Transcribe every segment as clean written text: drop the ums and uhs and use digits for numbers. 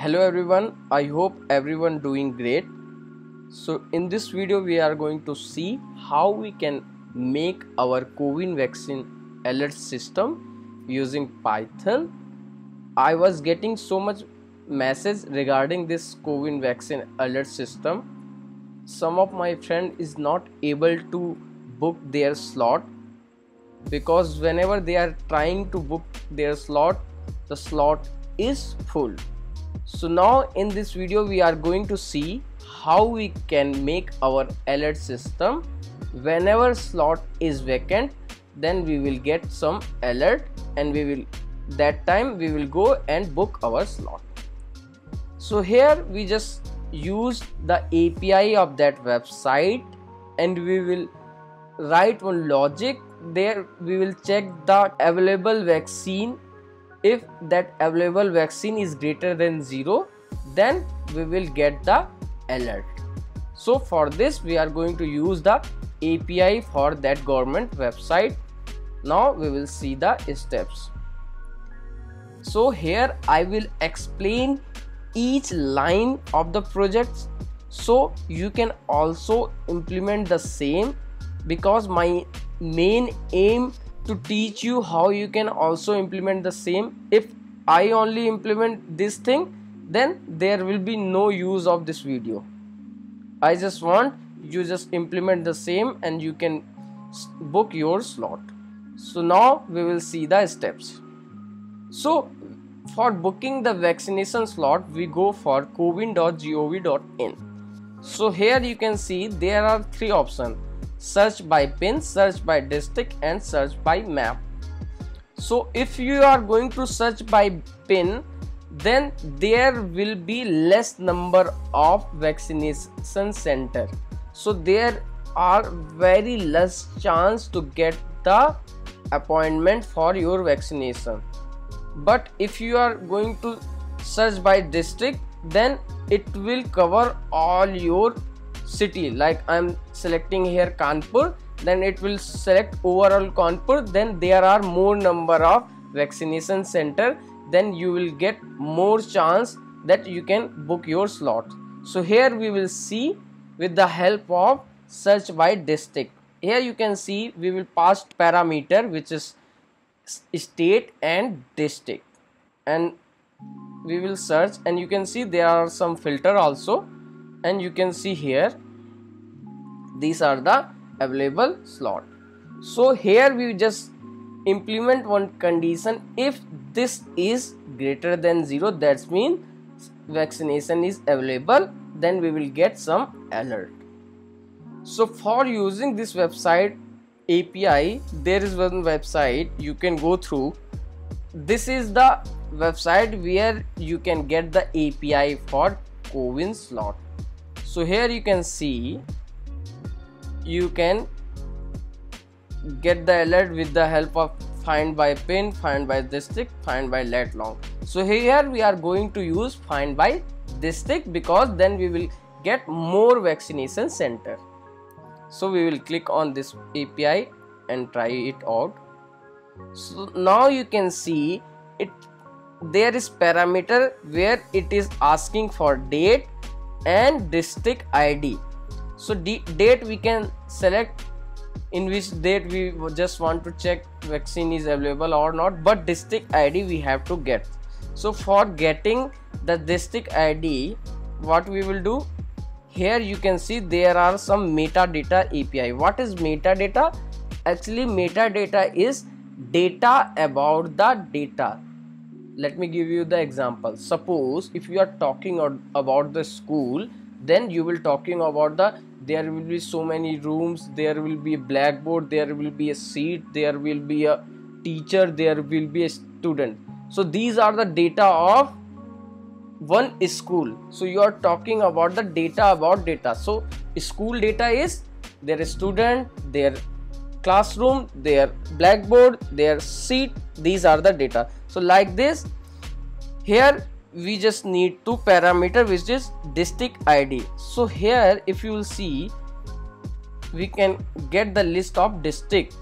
Hello everyone, I hope everyone doing great. So in this video we are going to see how we can make our COVID vaccine alert system using Python. I was getting so much message regarding this COVID vaccine alert system. Some of my friend is not able to book their slot because whenever they are trying to book their slot, the slot is full. So now in this video we are going to see how we can make our alert system. Whenever slot is vacant, then we will get some alert and that time we will go and book our slot. So here we just use the API of that website and we will write one logic. There we will check the available vaccine. If that available vaccine is greater than 0, then we will get the alert. So for this we are going to use the API for that government website. Now we will see the steps. So here I will explain each line of the project so you can also implement the same, because my main aim to teach you how you can also implement the same. If I only implement this thing, then there will be no use of this video. I just want you just implement the same and you can book your slot. So now we will see the steps. So for booking the vaccination slot, we go for cowin.gov.in. So here you can see there are 3 options: search by pin, search by district and search by map. So if you are going to search by pin, then there will be less number of vaccination center, so there are very less chance to get the appointment for your vaccination. But if you are going to search by district, then it will cover all your city. Like I'm selecting here Kanpur, then it will select overall Kanpur, then there are more number of vaccination center, then you will get more chance that you can book your slot. So here we will see with the help of search by district. Here you can see we will pass parameter which is state and district, and we will search, and you can see there are some filter also, and you can see here these are the available slot. So here we just implement one condition: if this is greater than 0, that means vaccination is available, then we will get some alert. So for using this website API, there is one website you can go through. This is the website where you can get the API for COVID slot. So here you can see you can get the alert with the help of find by pin, find by district, find by lat long. So here we are going to use find by district because then we will get more vaccination center. So we will click on this API and try it out. So now you can see it, there is parameter where it is asking for date and district ID. So date we can select in which date we just want to check vaccine is available or not, but district ID we have to get. So for getting the district ID, what we will do, here you can see there are some metadata API. What is metadata? Actually metadata is data about the data. Let me give you the example. Suppose if you are talking about the school, then you will talking about there will be so many rooms, there will be a blackboard, there will be a seat, there will be a teacher, there will be a student. So these are the data of one school. So you are talking about the data about data. So school data is their student, their classroom, their blackboard, their seat, these are the data. So like this, here we just need 2 parameter which is district ID. So here if you will see, we can get the list of district.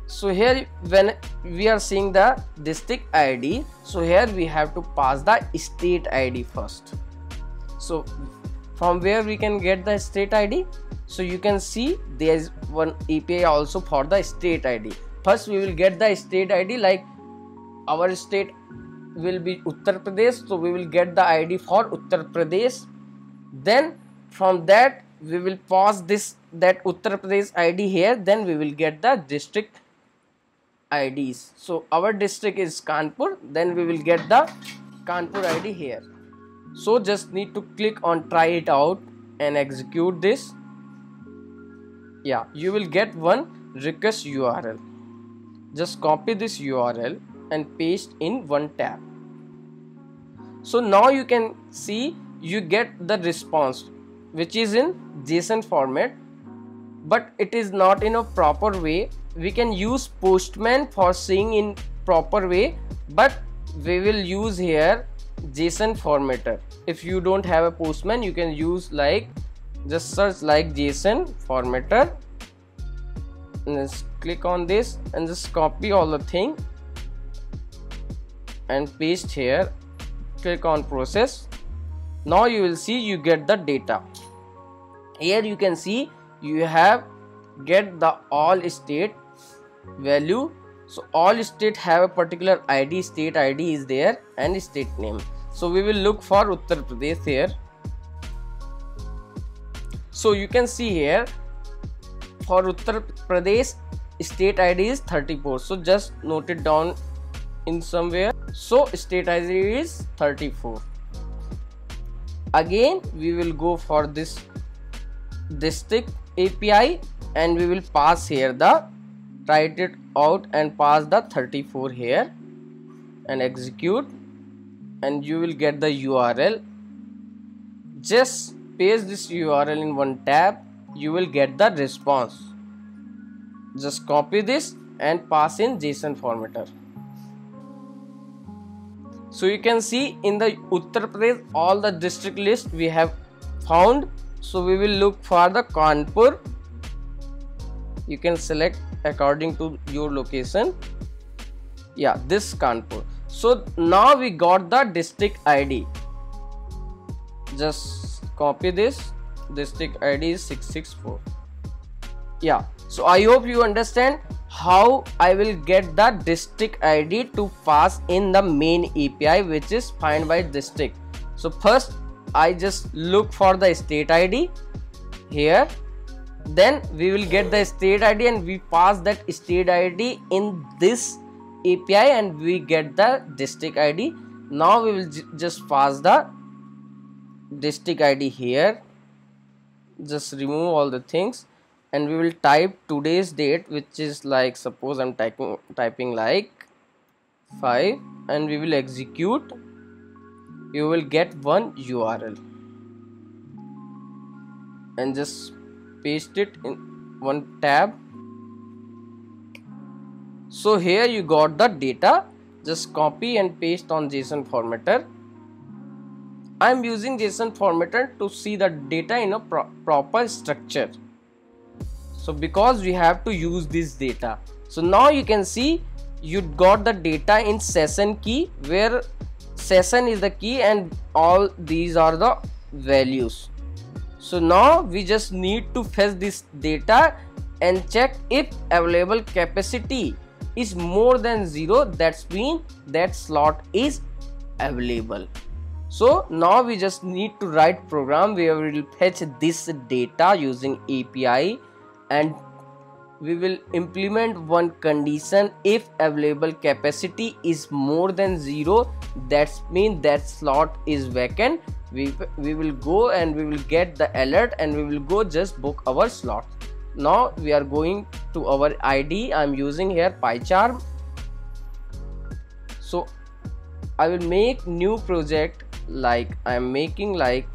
So here when we are seeing the district ID. So here we have to pass the state ID first. So from where we can get the state ID? So you can see there is one API also for the state ID. First we will get the state ID, like our state will be Uttar Pradesh, so we will get the ID for Uttar Pradesh. Then from that we will pass that Uttar Pradesh ID here, then we will get the district IDs. So our district is Kanpur, then we will get the Kanpur ID here. So just need to click on try it out and execute this. Yeah, you will get one request URL. Just copy this URL and paste in one tab. So now you can see you get the response which is in JSON format, but it is not in a proper way. We can use Postman for seeing in proper way, but we will use here JSON formatter. If you don't have a Postman, you can use like, just search like JSON formatter and just click on this and just copy all the thing and paste here. Click on process. Now you will see you get the data. Here you can see you have get the all state value. So all state have a particular ID, state ID is there and state name. So we will look for Uttar Pradesh here. So you can see here for Uttar Pradesh state ID is 34. So just note it down in somewhere. So state ID is 34. Again we will go for this district API and we will pass here the, write it out and pass the 34 here and execute, and you will get the URL. Just paste this URL in one tab, you will get the response. Just copy this and pass in JSON formatter. So you can see in the Uttar Pradesh all the district list we have found. So we will look for the Kanpur. You can select according to your location. Yeah, this Kanpur. So now we got the district ID. Just copy this. District ID is 664. Yeah, so I hope you understand how I will get the district ID to pass in the main API, which is find by district. So first I just look for the state ID here, then we will get the state ID and we pass that state ID in this API and we get the district ID. Now we will just pass the district ID here. Just remove all the things and we will type today's date, which is like, suppose I'm typing like 5 and we will execute. You will get one URL and just paste it in one tab. So here you got the data. Just copy and paste on JSON formatter. I am using JSON formatter to see the data in a proper structure. So because we have to use this data. So now you can see you got the data in session key, where session is the key and all these are the values. So now we just need to fetch this data and check if available capacity is more than 0. That's mean that slot is available. So now we just need to write program where we will fetch this data using API and we will implement one condition. If available capacity is more than 0, that's mean that slot is vacant. We will go and we will get the alert and we will go just book our slot. Now we are going to our ID. I'm using here PyCharm. So I will make new project, like I am making like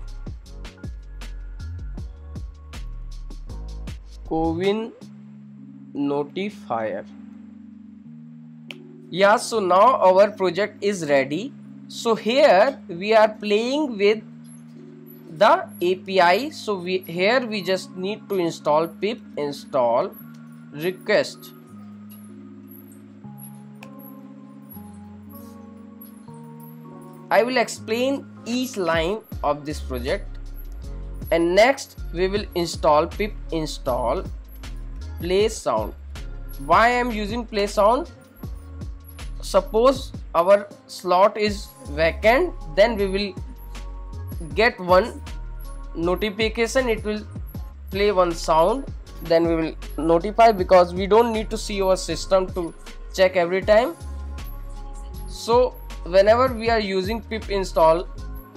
CoWIN notifier. Yeah, so now our project is ready. So here we are playing with the API. So here we just need to install pip install request. I will explain each line of this project. And next we will install pip install play sound. Why I am using play sound? Suppose our slot is vacant, then we will get one notification, it will play one sound, then we will notify, because we don't need to see our system to check every time. So whenever we are using pip install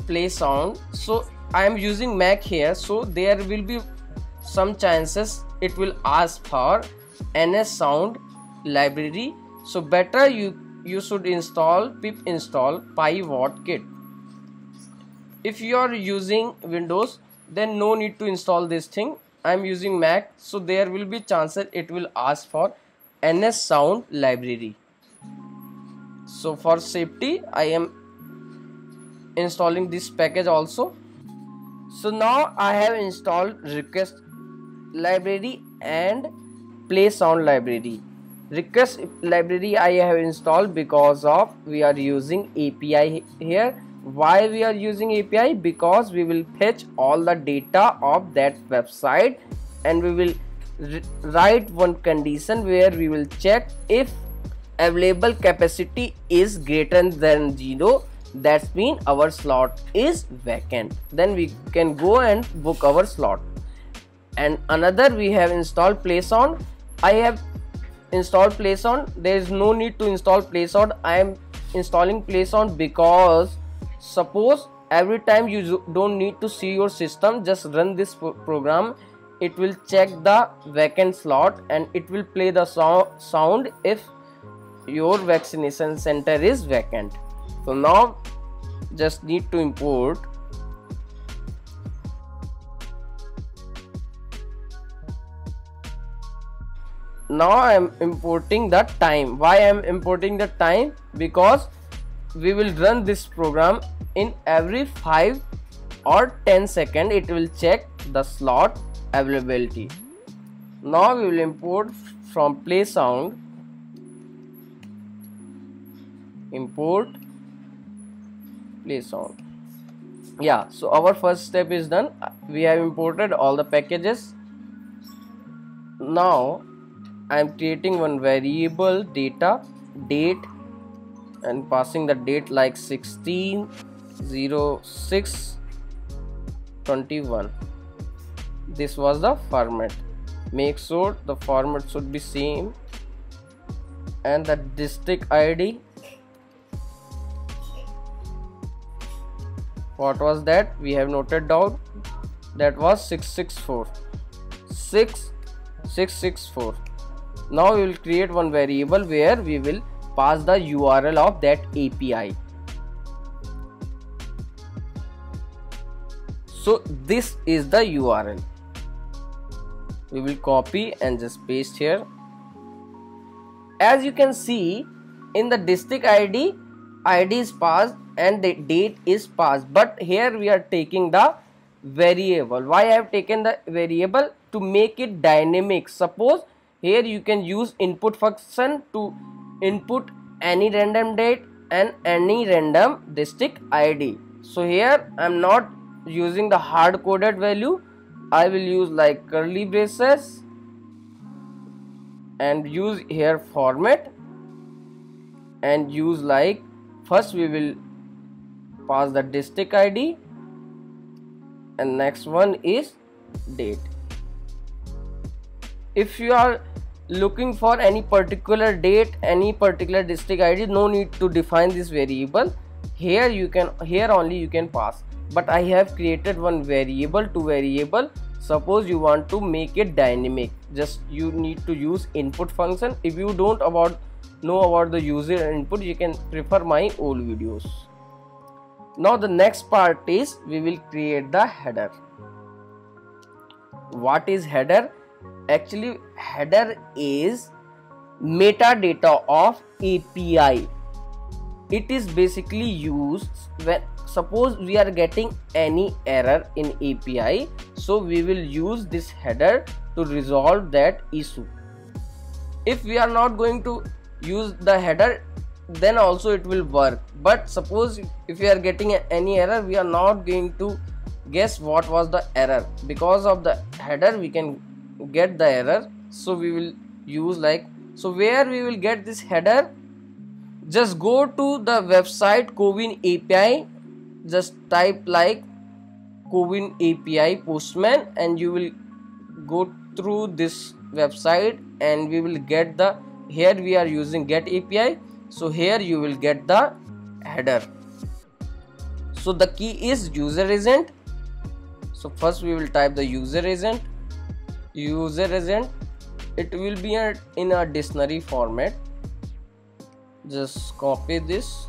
play sound, so I am using Mac here, so there will be some chances it will ask for NS sound library. So better you should install pip install PyWattKit. If you are using Windows, then no need to install this thing. I am using Mac, so there will be chances it will ask for NS sound library. So for safety I am installing this package also. So now I have installed request library and play sound library. Request library I have installed because of we are using API here. Why we are using API? Because we will fetch all the data of that website, and we will write one condition where we will check if available capacity is greater than 0. That means our slot is vacant, then we can go and book our slot. And another, we have installed play sound. I have installed play sound. There is no need to install play sound. I am installing play sound because suppose every time you don't need to see your system, just run this program, it will check the vacant slot and it will play the sound if your vaccination center is vacant. So now just need to import. Now I am importing the time. Why I am importing the time? Because we will run this program in every 5 or 10 seconds. It will check the slot availability. Now we will import from play sound. Import play sound. Yeah, so our first step is done. We have imported all the packages. Now I am creating one variable data date and passing the date like 16/06/21. This was the format. Make sure the format should be same, and the district ID, what was that? We have noted down, that was 664. Now we will create one variable where we will pass the URL of that API. So this is the URL. We will copy and just paste here. As you can see, in the district ID is passed and the date is passed, but here we are taking the variable. Why I have taken the variable? To make it dynamic. Suppose here you can use input function to input any random date and any random district ID. So here I am not using the hard coded value. I will use like curly braces and use here format, and use like, first we will pass the district ID and next one is date. If you are looking for any particular date, any particular district ID, no need to define this variable. Here only you can pass. But I have created one variable to variable. Suppose you want to make it dynamic, just you need to use input function. If you don't know about the user input, you can prefer my old videos. Now the next part is we will create the header. What is header? Actually, header is metadata of API. It is basically used when suppose we are getting any error in API, so we will use this header to resolve that issue. If we are not going to use the header, then also it will work. But suppose if we are getting any error, we are not going to guess what was the error. Because of the header we can get the error, so we will use like, so where we will get this header, just go to the website CoWIN API, just type like CoWIN API Postman, and you will go through this website and we will get the, here we are using get API, so here you will get the header. So the key is user agent. So first we will type the user agent. It will be in a dictionary format. Just copy this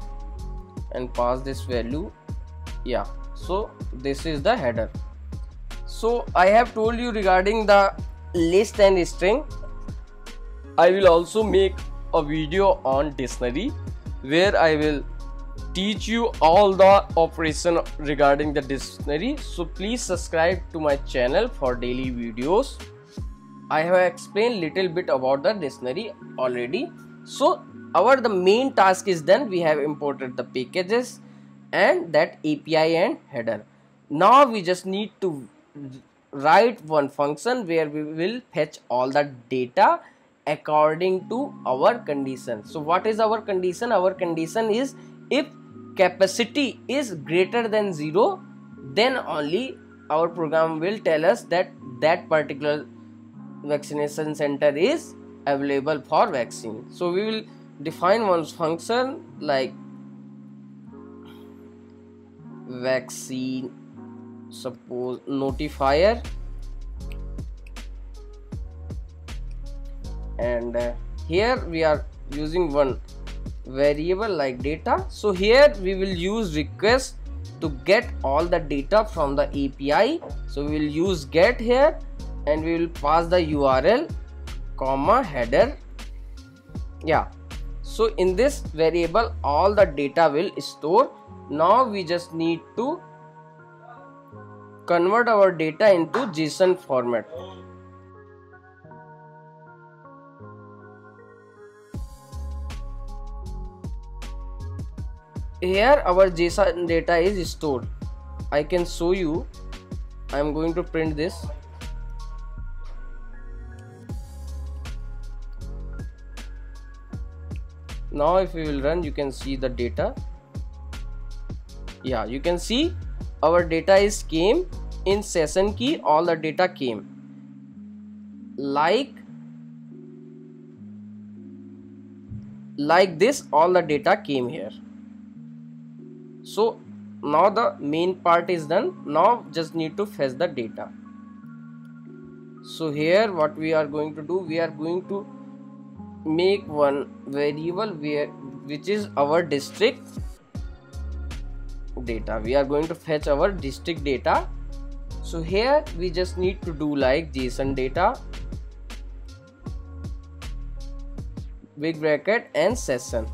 and pass this value. Yeah, so this is the header. So I have told you regarding the list and string. I will also make a video on dictionary where I will teach you all the operation regarding the dictionary. So please subscribe to my channel for daily videos. I have explained little bit about the dictionary already. So the main task is done. We have imported the packages and that API and header. Now we just need to write one function where we will fetch all the data according to our condition. So what is our condition? Our condition is if capacity is greater than 0, then only our program will tell us that that particular vaccination center is available for vaccine. So we will define one function like vaccine, suppose notifier, and here we are using one variable like data. So here we will use request to get all the data from the API. So we will use get here and we will pass the URL comma header. Yeah, so in this variable all the data will store. Now we just need to convert our data into JSON format. Here our JSON data is stored. I can show you. I am going to print this. Now if we will run, you can see the data. Yeah, you can see our data is came in session key. All the data came like this. All the data came here. So now the main part is done. Now just need to fetch the data. So here what we are going to do, we are going to make one variable which is our district data. We are going to fetch our district data. So here we just need to do like JSON data, big bracket and session.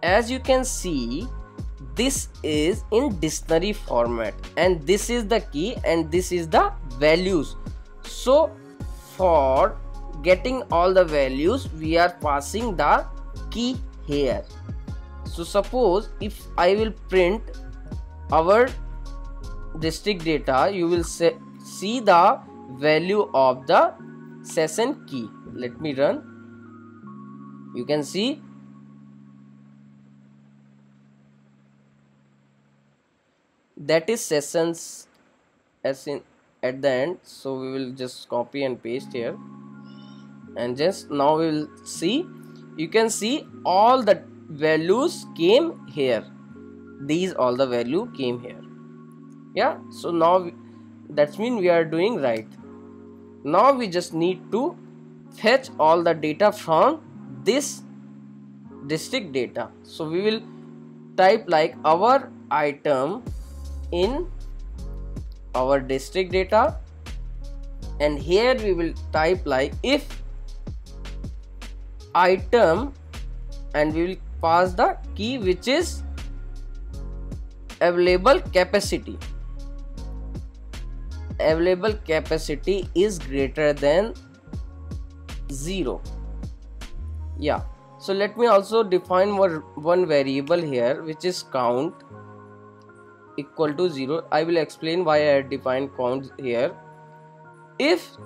As you can see, this is in dictionary format and this is the key and this is the values. So for getting all the values, we are passing the key here. So suppose if I will print our district data, you will see the value of the session key. Let me run. You can see that is sessions as in at the end. So we will just copy and paste here and just now we will see. You can see all the values came here. These all the value came here. Yeah, so now that means we are doing right. Now we just need to fetch all the data from this district data. So we will type like our item in our district data, and here we will type like if item, and we will pass the key which is available capacity. Available capacity is greater than 0. Yeah, So let me also define one variable here, which is count equal to 0. I will explain why I defined count here. If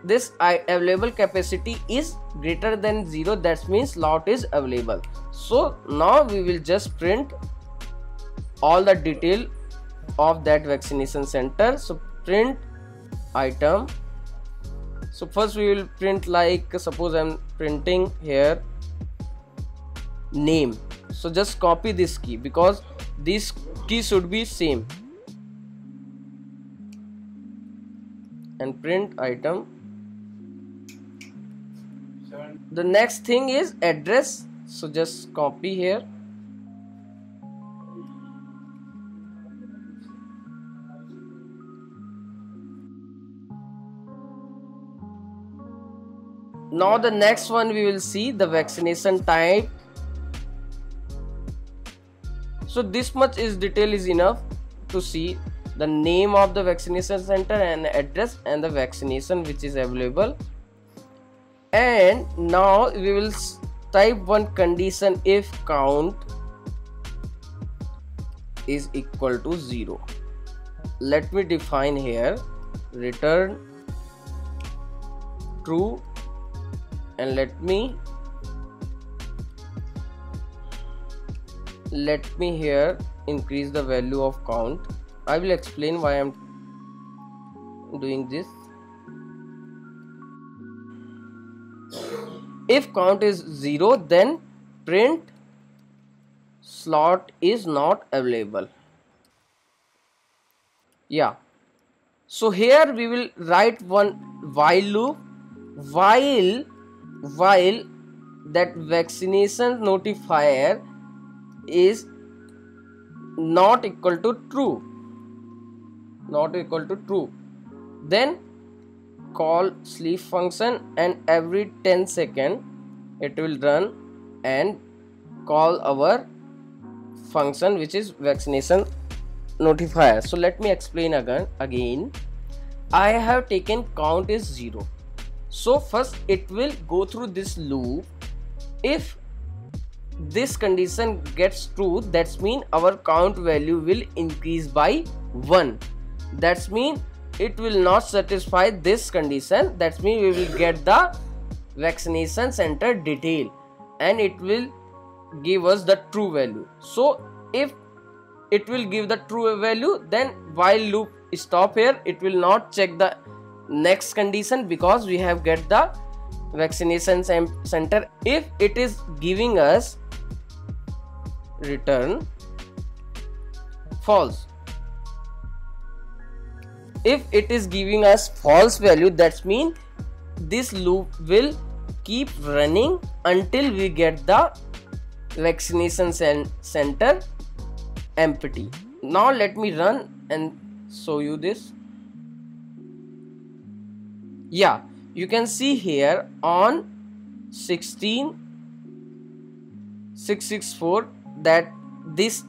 this available capacity is greater than 0, that means slot is available. So now we will just print all the detail of that vaccination center. So print item. So first we will print, like suppose I'm printing here name. So just copy this key because this key should be same, and print item. The next thing is address, so just copy here. Now the next one we will see the vaccination type. So this much is detail is enough to see the name of the vaccination center and address and the vaccination which is available. And now we will type one condition if count is equal to 0. Let me define here return true, and let me here increase the value of count. I will explain why I'm doing this. If count is 0, then print slot is not available. Yeah, so here we will write one while loop while that vaccination notifier is not equal to true, then call sleep function, and every 10 seconds it will run and call our function which is vaccination notifier. So let me explain again. I have taken count is 0. So first it will go through this loop. If this condition gets true, that's mean our count value will increase by 1. That's mean it will not satisfy this condition. That's mean we will get the vaccination center detail and it will give us the true value. So if it will give the true value, then while loop stop here. It will not check the next condition because we have get the vaccination center. If it is giving us return false, if it is giving us false value, that's mean this loop will keep running until we get the vaccination center empty. Now let me run and show you this. Yeah, you can see here on 16/6/64 that this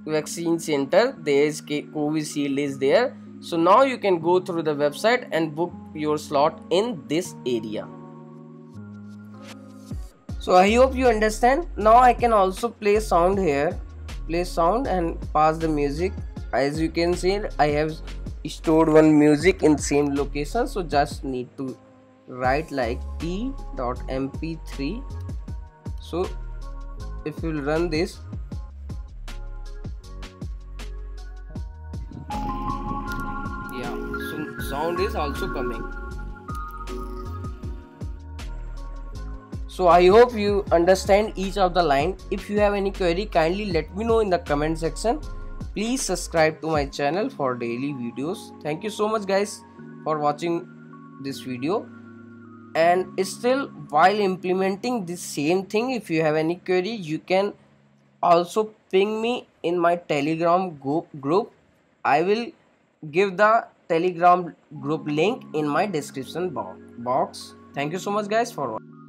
vaccine center, there is Covishield is there. So now you can go through the website and book your slot in this area. So I hope you understand. Now I can also play sound here, play sound and pass the music. As you can see, I have stored one music in same location, so just need to write like t.mp3. so if you run this, yeah, so sound is also coming. So I hope you understand each of the line. If you have any query, kindly let me know in the comment section. Please subscribe to my channel for daily videos. Thank you so much guys for watching this video. And still, while implementing this same thing, if you have any query, you can also ping me in my Telegram group. I will give the Telegram group link in my description box. Thank you so much guys for watching.